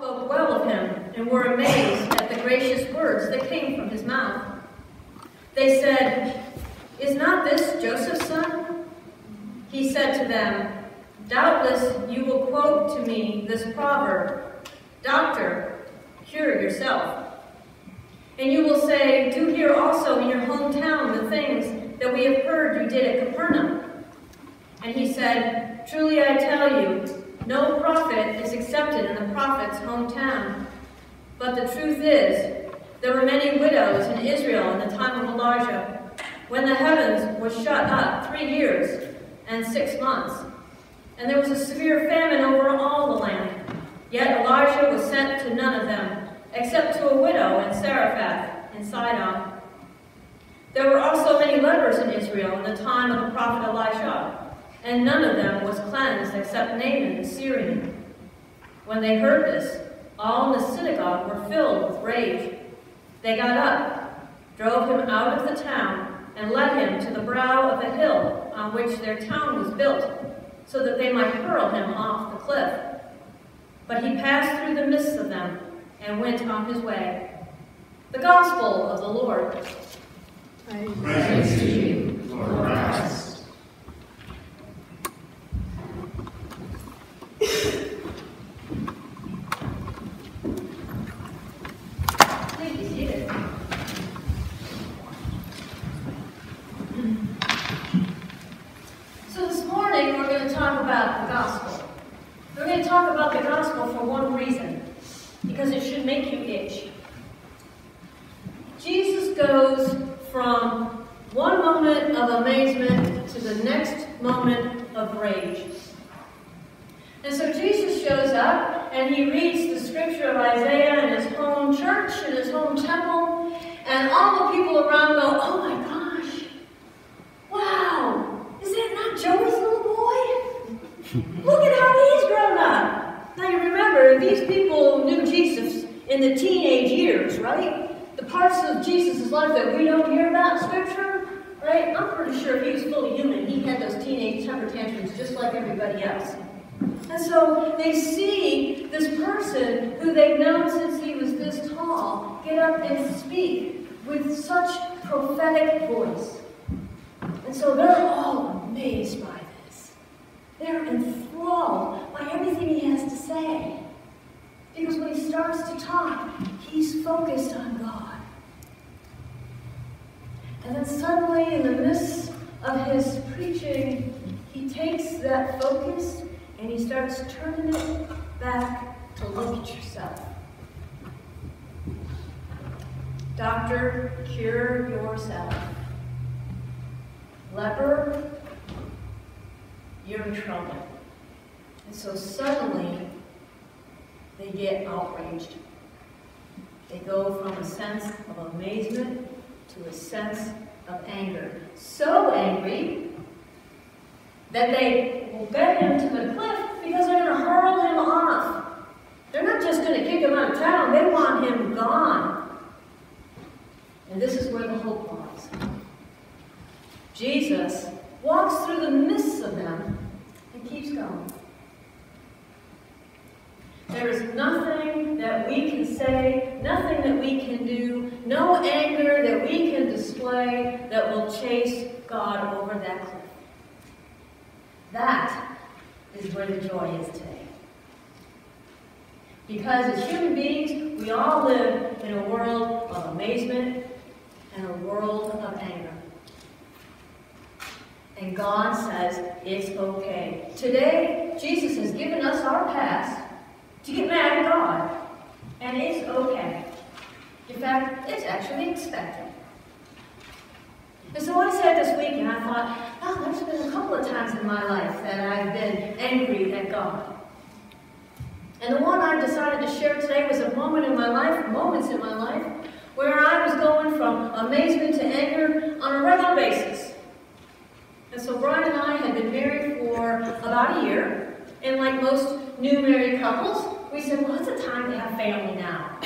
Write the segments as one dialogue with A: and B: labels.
A: spoke well of him and were amazed at the gracious words that came from his mouth. They said, "Is not this Joseph's son?" He said to them, "Doubtless you will quote to me this proverb, 'Doctor, cure yourself.' And you will say, 'Do here also in your hometown the things that we have heard you did at Capernaum.' And he said, 'Truly I tell you, no prophet is accepted in the prophet's hometown. But the truth is, there were many widows in Israel in the time of Elijah, when the heavens was shut up 3 years and 6 months. And there was a severe famine over all the land. Yet Elijah was sent to none of them, except to a widow in Zarephath in Sidon. There were also many lepers in Israel in the time of the prophet Elisha, and none of them was cleansed except Naaman the Syrian. When they heard this, all in the synagogue were filled with rage. They got up, drove him out of the town, and led him to the brow of the hill on which their town was built, so that they might hurl him off the cliff. But he passed through the midst of them and went on his way. The Gospel of the Lord.
B: Praise to you, Lord Christ.
A: Please be seated. So this morning we're going to talk about the Gospel. We're going to talk about the Gospel for one reason, because it should make you itch. Jesus goes from one moment of amazement to the next moment of rage. And so Jesus shows up and he reads the scripture of Isaiah in his home church, in his home temple, and all the people around go, "Oh my gosh, wow, is that not Joey's little boy? Look at how he's grown up." Now you remember, these people knew Jesus in the teenage years, right? The parts of Jesus' life that we don't hear about in Scripture, right? I'm pretty sure if he was fully human, he had those teenage temper tantrums just like everybody else. And so they see this person who they've known since he was this tall get up and speak with such prophetic voice. And so they're all amazed by this. They're enthralled by everything he has to say. Because when he starts to talk, he's focused on God. And then suddenly, in the midst of his preaching, he takes that focus and he starts turning it back to look at yourself. Doctor, cure yourself. Leper, you're in trouble. And so suddenly, they get outraged. They go from a sense of amazement to a sense of anger. So angry that they will get him to the cliff because they're going to hurl him off. They're not just going to kick him out of town. They want him gone. And this is where the hope lies. Jesus walks through the midst of them and keeps going. There is nothing that we can say, nothing that we can do, no anger that we can display that will chase God over that cliff. That is where the joy is today. Because as human beings, we all live in a world of amazement and a world of anger. And God says it's okay. Today, Jesus has given us our pass to get mad at God. And it's okay. In fact, it's actually expected. And so I said this week, and I thought, oh, there's been a couple of times in my life that I've been angry at God. And the one I decided to share today was a moments in my life, where I was going from amazement to anger on a regular basis. And so Brian and I had been married for about a year, and like most new married couples, we said, well, it's a time to have family now.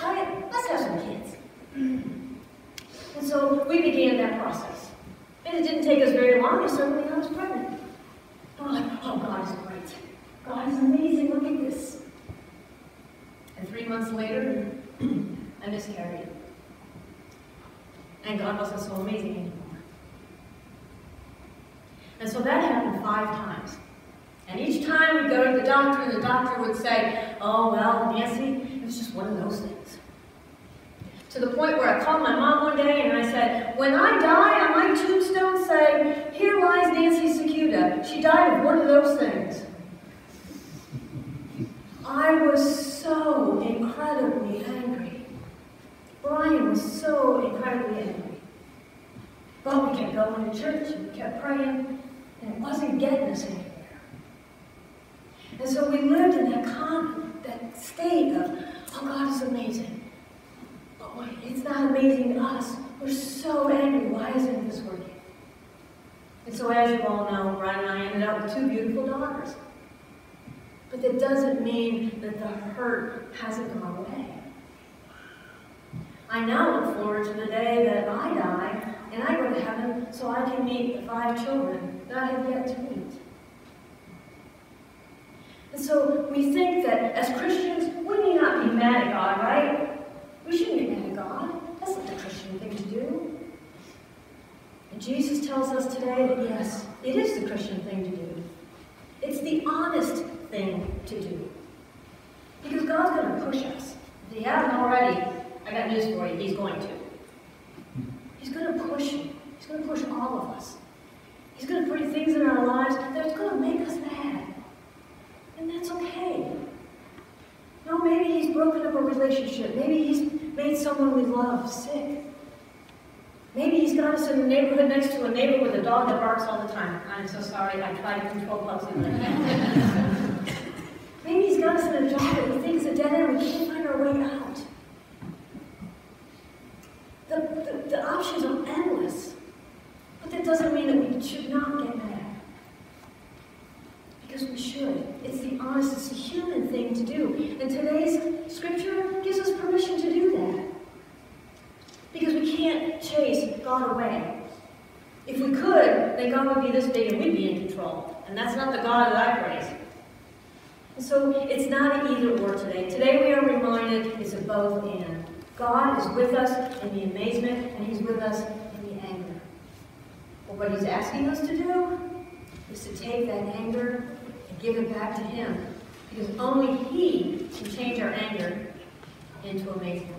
A: Right? Let's have some kids. And so we began that process. And it didn't take us very long, and suddenly I was pregnant. And we're like, oh, God is great. God is amazing, look at this. God wasn't so amazing anymore. And so that happened 5 times. And each time we'd go to the doctor, and the doctor would say, oh, well, Nancy, it was just one of those things. To the point where I called my mom one day and I said, when I die, on my tombstone say, here lies Nancee Cekuta. She died of one of those things. I was so incredibly angry. Brian was so incredibly angry. But we kept going to church and we kept praying, and it wasn't getting us anywhere. And so we lived in that state of, oh, God is amazing. But wait, it's not amazing to us. We're so angry. Why isn't this working? And so as you all know, Brian and I ended up with 2 beautiful daughters. But that doesn't mean that the hurt hasn't gone away. I now look forward to the day that I die and I go to heaven so I can meet the 5 children that I have yet to meet. And so we think that as Christians, we may not be mad at God, right? We shouldn't be mad at God. That's not the Christian thing to do. And Jesus tells us today that yes, it is the Christian thing to do. It's the honest thing to do. Because God's going to push us. If He hasn't already, I got news for you, He's going to. He's going to push you. He's going to push all of us. He's going to put things in our lives that's going to make us mad. And that's okay. No, maybe He's broken up a relationship. Maybe He's made someone we love sick. Maybe He's got us in the neighborhood next to a neighbor with a dog that barks all the time. I'm so sorry, I try to control bugs in there. Maybe He's got us in a job that we think is a dead end. We can't find our way out. The options are endless. But that doesn't mean that we should not get mad. Because we should. It's the honest, it's the human thing to do. And today's scripture gives us permission to do that. Because we can't chase God away. If we could, then God would be this big and we'd be in control. And that's not the God that I praise. And so it's not an either or today. Today we are reminded it's a both and. God is with us in the amazement and He's with us in the anger. But what He's asking us to do is to take that anger and give it back to Him. Because only He can change our anger into amazement.